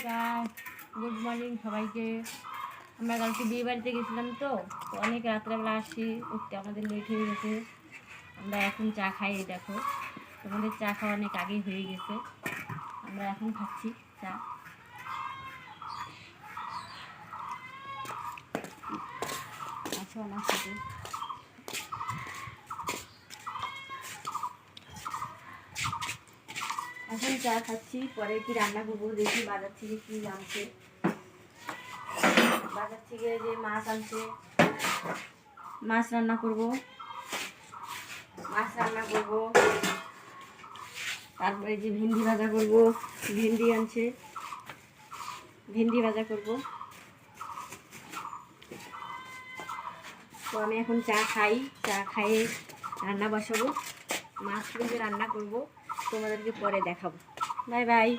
Guys, good morning সবাইকে। আমরা কালকে বিয়ে বাড়িতে গেছিলাম তো অনেক রাত্রেবেলা আসি, উঠতে আমাদের লেট হয়ে গেছে। আমরা এখন চা খাই, দেখো তোমাদের চা খাওয়া অনেক আগেই হয়ে গেছে। আমরা এখন খাচ্ছি চা। আছো আমার সাথে? এখন চা খাচ্ছি, পরে কি রান্না করবো দেখি। বাজার থেকে কি আনছে, বাজার থেকে যে মাছ আনছে, মাছ রান্না করব। তারপরে যে ভেন্ডি ভাজা করব, ভেন্ডি আনছে, ভেন্ডি ভাজা করব। তো আমি এখন চা খাই, চা খাইয়ে রান্না বসাবো। মাছ কিন্তু রান্না করব, তোমাদেরকে পরে দেখাবো। Bye bye.